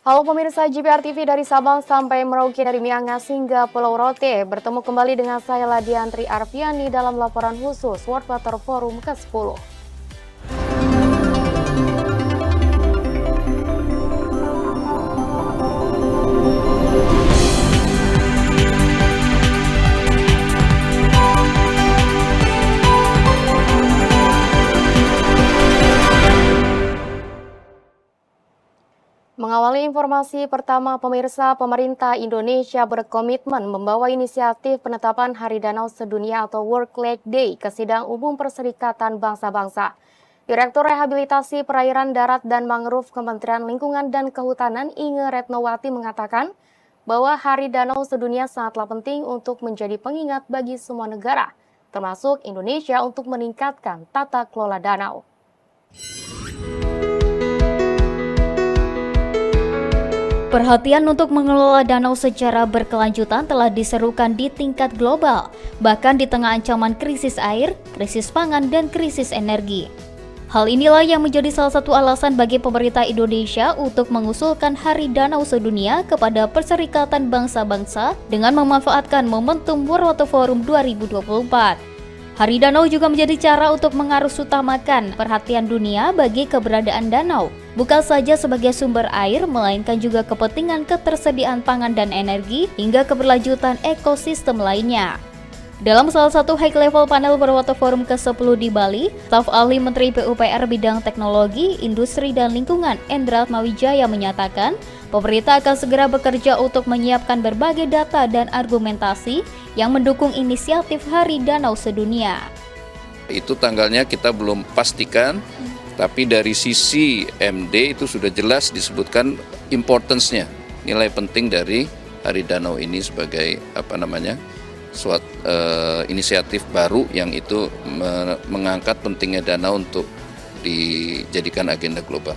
Halo pemirsa GPR TV dari Sabang sampai Merauke, dari Miangas hingga Pulau Rote. Bertemu kembali dengan saya Ladiantri Arfiani dalam laporan khusus World Water Forum ke-10. Mengawali informasi pertama, pemirsa, pemerintah Indonesia berkomitmen membawa inisiatif penetapan Hari Danau Sedunia atau World Lake Day ke Sidang Umum Perserikatan Bangsa-Bangsa. Direktur Rehabilitasi Perairan Darat dan Mangrove Kementerian Lingkungan dan Kehutanan Inge Retnowati mengatakan bahwa Hari Danau Sedunia sangatlah penting untuk menjadi pengingat bagi semua negara, termasuk Indonesia, untuk meningkatkan tata kelola danau. Perhatian untuk mengelola danau secara berkelanjutan telah diserukan di tingkat global, bahkan di tengah ancaman krisis air, krisis pangan, dan krisis energi. Hal inilah yang menjadi salah satu alasan bagi pemerintah Indonesia untuk mengusulkan Hari Danau Sedunia kepada Perserikatan Bangsa-Bangsa dengan memanfaatkan momentum World Water Forum 2024. Hari Danau juga menjadi cara untuk mengarusutamakan perhatian dunia bagi keberadaan danau, bukan saja sebagai sumber air, melainkan juga kepentingan ketersediaan pangan dan energi, hingga keberlanjutan ekosistem lainnya. Dalam salah satu high-level panel World Water Forum ke-10 di Bali, staf ahli Menteri PUPR bidang teknologi, industri, dan lingkungan Endra Atmawijaya menyatakan, pemerintah akan segera bekerja untuk menyiapkan berbagai data dan argumentasi yang mendukung inisiatif Hari Danau Sedunia. Itu tanggalnya kita belum pastikan, tapi dari sisi MD itu sudah jelas disebutkan importance-nya, nilai penting dari Hari Danau ini sebagai suatu inisiatif baru yang itu mengangkat pentingnya danau untuk dijadikan agenda global.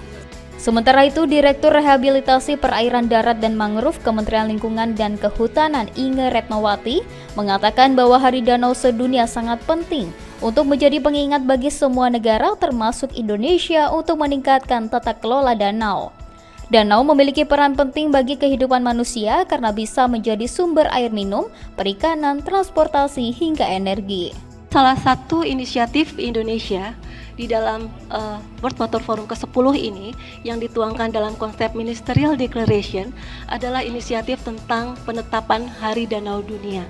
Sementara itu, Direktur Rehabilitasi Perairan Darat dan Mangrove Kementerian Lingkungan dan Kehutanan Inge Retnowati mengatakan bahwa Hari Danau Sedunia sangat penting untuk menjadi pengingat bagi semua negara termasuk Indonesia untuk meningkatkan tata kelola danau. Danau memiliki peran penting bagi kehidupan manusia karena bisa menjadi sumber air minum, perikanan, transportasi, hingga energi. Salah satu inisiatif Indonesia di dalam World Water Forum ke-10 ini yang dituangkan dalam konsep Ministerial Declaration adalah inisiatif tentang penetapan Hari Danau Dunia.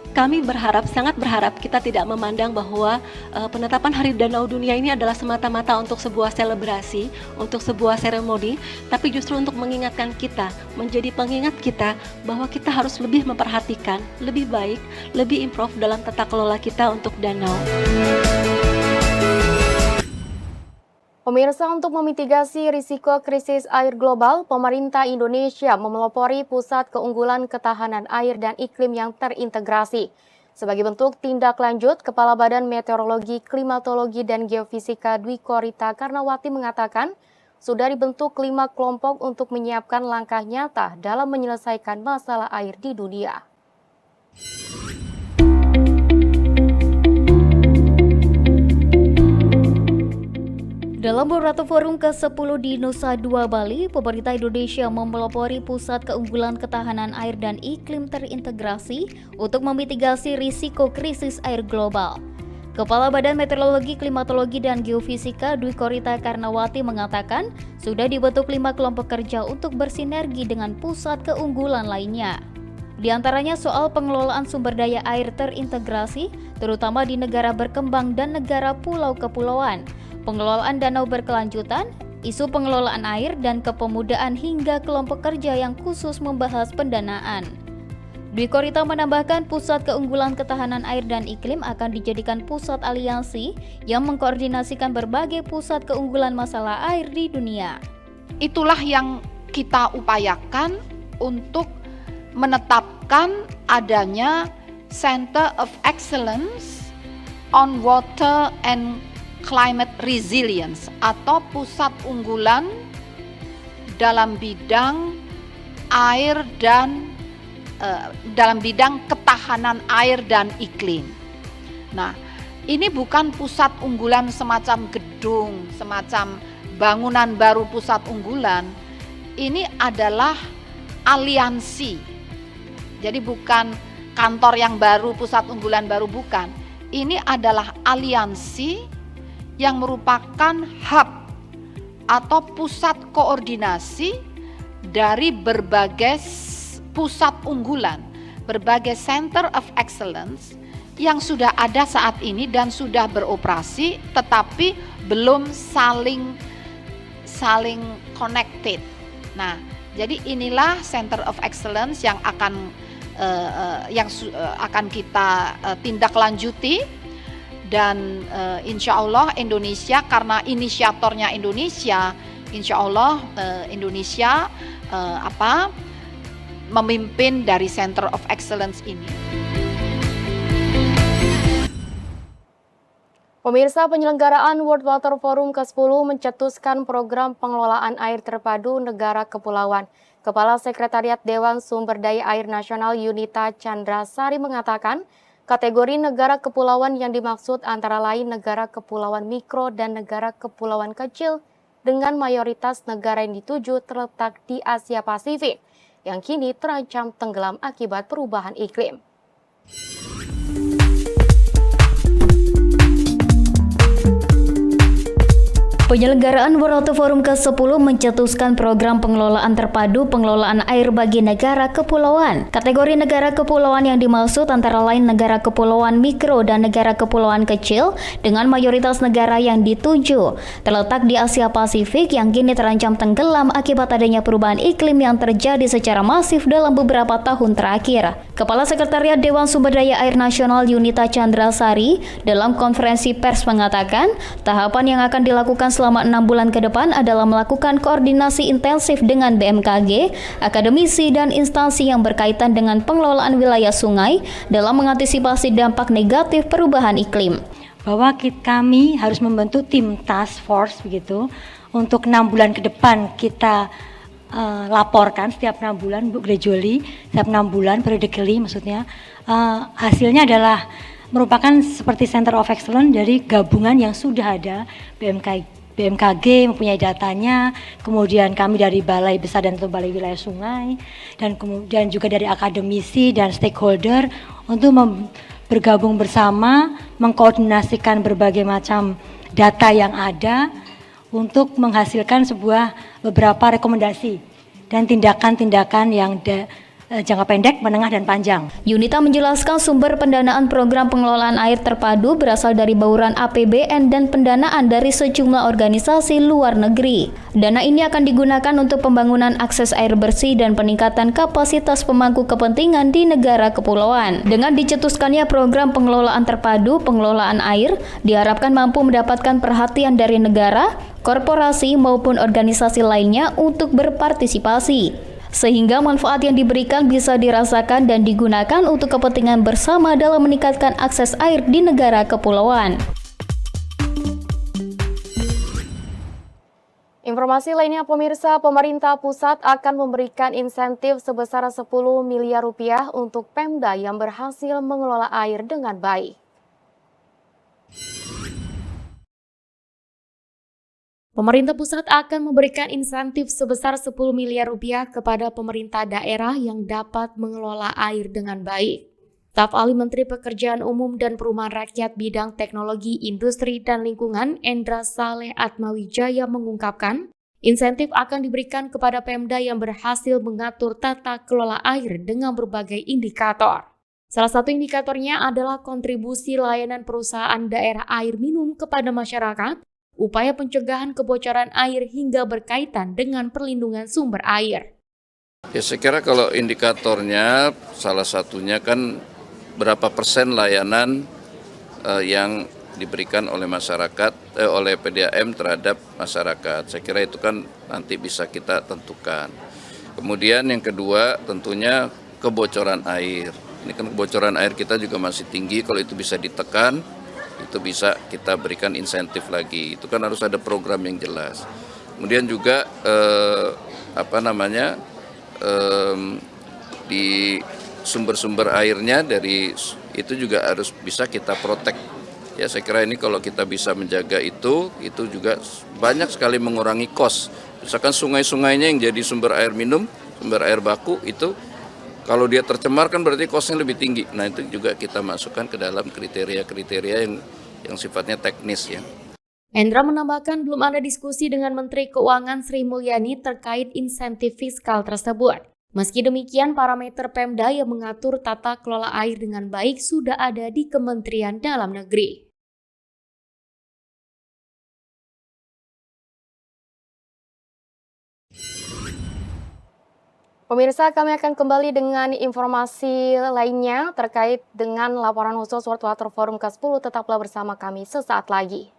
Kami sangat berharap kita tidak memandang bahwa penetapan Hari Danau Dunia ini adalah semata-mata untuk sebuah selebrasi, untuk sebuah seremoni, tapi justru untuk mengingatkan kita, menjadi pengingat kita bahwa kita harus lebih memperhatikan, lebih baik, lebih improve dalam tata kelola kita untuk danau. Pemirsa, untuk memitigasi risiko krisis air global, pemerintah Indonesia memelopori Pusat Keunggulan Ketahanan Air dan Iklim yang terintegrasi. Sebagai bentuk tindak lanjut, Kepala Badan Meteorologi, Klimatologi, dan Geofisika Dwi Korita Karnawati mengatakan sudah dibentuk 5 kelompok untuk menyiapkan langkah nyata dalam menyelesaikan masalah air di dunia. Dalam World Water Forum ke-10 di Nusa Dua Bali, pemerintah Indonesia memelopori Pusat Keunggulan Ketahanan Air dan Iklim terintegrasi untuk memitigasi risiko krisis air global. Kepala Badan Meteorologi, Klimatologi, dan Geofisika Dwi Korita Karnawati mengatakan sudah dibentuk 5 kelompok kerja untuk bersinergi dengan pusat keunggulan lainnya. Di antaranya soal pengelolaan sumber daya air terintegrasi, terutama di negara berkembang dan negara pulau-kepulauan, pengelolaan danau berkelanjutan, isu pengelolaan air dan kepemudaan, hingga kelompok kerja yang khusus membahas pendanaan. Dwi Korita menambahkan Pusat Keunggulan Ketahanan Air dan Iklim akan dijadikan pusat aliansi yang mengkoordinasikan berbagai pusat keunggulan masalah air di dunia. Itulah yang kita upayakan untuk menetapkan adanya Center of Excellence on Water and Climate Resilience atau pusat unggulan dalam bidang air dan dalam bidang ketahanan air dan iklim. Nah, ini bukan pusat unggulan semacam gedung, semacam bangunan baru pusat unggulan ini adalah aliansi. Jadi bukan kantor yang baru, pusat unggulan baru, bukan. Ini adalah aliansi yang merupakan hub atau pusat koordinasi dari berbagai pusat unggulan, berbagai center of excellence yang sudah ada saat ini dan sudah beroperasi tetapi belum saling connected. Nah, jadi inilah center of excellence yang akan kita tindak lanjuti, dan insya Allah Indonesia, karena inisiatornya Indonesia, insya Allah Indonesia memimpin dari center of excellence ini. Pemirsa, penyelenggaraan World Water Forum ke-10 mencetuskan program pengelolaan air terpadu negara kepulauan. Kepala Sekretariat Dewan Sumber Daya Air Nasional Yunita Chandrasari mengatakan, kategori negara kepulauan yang dimaksud antara lain negara kepulauan mikro dan negara kepulauan kecil, dengan mayoritas negara yang dituju terletak di Asia Pasifik, yang kini terancam tenggelam akibat perubahan iklim. Penyelenggaraan World Water Forum ke-10 mencetuskan program pengelolaan terpadu pengelolaan air bagi negara kepulauan. Kategori negara kepulauan yang dimaksud antara lain negara kepulauan mikro dan negara kepulauan kecil dengan mayoritas negara yang dituju terletak di Asia Pasifik yang kini terancam tenggelam akibat adanya perubahan iklim yang terjadi secara masif dalam beberapa tahun terakhir. Kepala Sekretariat Dewan Sumber Daya Air Nasional Yunita Chandrasari dalam konferensi pers mengatakan, tahapan yang akan dilakukan selama 6 bulan ke depan adalah melakukan koordinasi intensif dengan BMKG, akademisi, dan instansi yang berkaitan dengan pengelolaan wilayah sungai dalam mengantisipasi dampak negatif perubahan iklim. Bahwa kami harus membentuk tim task force begitu untuk 6 bulan ke depan kita laporkan setiap 6 bulan, gradually, setiap 6 bulan, periodically maksudnya. Hasilnya adalah merupakan seperti Center of Excellence dari gabungan yang sudah ada, BMKG mempunyai datanya, kemudian kami dari Balai Besar dan Balai Wilayah Sungai, dan kemudian juga dari akademisi dan stakeholder untuk bergabung bersama, mengkoordinasikan berbagai macam data yang ada untuk menghasilkan beberapa rekomendasi dan tindakan-tindakan yang jangka pendek, menengah, dan panjang. Yunita menjelaskan sumber pendanaan program pengelolaan air terpadu berasal dari bauran APBN dan pendanaan dari sejumlah organisasi luar negeri. Dana ini akan digunakan untuk pembangunan akses air bersih dan peningkatan kapasitas pemangku kepentingan di negara kepulauan. Dengan dicetuskannya program pengelolaan terpadu pengelolaan air, diharapkan mampu mendapatkan perhatian dari negara, korporasi, maupun organisasi lainnya untuk berpartisipasi, sehingga manfaat yang diberikan bisa dirasakan dan digunakan untuk kepentingan bersama dalam meningkatkan akses air di negara kepulauan. Informasi lainnya, pemirsa, pemerintah pusat akan memberikan insentif sebesar 10 miliar rupiah untuk Pemda yang berhasil mengelola air dengan baik. Pemerintah pusat akan memberikan insentif sebesar 10 miliar rupiah kepada pemerintah daerah yang dapat mengelola air dengan baik. Staf Ahli Menteri Pekerjaan Umum dan Perumahan Rakyat Bidang Teknologi, Industri, dan Lingkungan, Endra Saleh Atmawijaya mengungkapkan, insentif akan diberikan kepada Pemda yang berhasil mengatur tata kelola air dengan berbagai indikator. Salah satu indikatornya adalah kontribusi layanan perusahaan daerah air minum kepada masyarakat, upaya pencegahan kebocoran air hingga berkaitan dengan perlindungan sumber air. Ya, saya kira kalau indikatornya salah satunya kan berapa persen layanan yang diberikan oleh masyarakat, oleh PDAM terhadap masyarakat. Saya kira itu kan nanti bisa kita tentukan. Kemudian yang kedua tentunya kebocoran air. Ini kan kebocoran air kita juga masih tinggi, kalau itu bisa ditekan, itu bisa kita berikan insentif lagi. Itu kan harus ada program yang jelas. Kemudian juga di sumber-sumber airnya dari itu juga harus bisa kita protect Ya saya kira ini kalau kita bisa menjaga itu juga banyak sekali mengurangi kos. Misalkan sungai-sungainya yang jadi sumber air minum, sumber air baku itu kalau dia tercemar kan berarti kosnya lebih tinggi. Nah itu juga kita masukkan ke dalam kriteria-kriteria yang sifatnya teknis ya. Endra menambahkan belum ada diskusi dengan Menteri Keuangan Sri Mulyani terkait insentif fiskal tersebut. Meski demikian, parameter Pemda yang mengatur tata kelola air dengan baik sudah ada di Kementerian Dalam Negeri. Pemirsa, kami akan kembali dengan informasi lainnya terkait dengan laporan khusus World Water Forum ke-10. Tetaplah bersama kami sesaat lagi.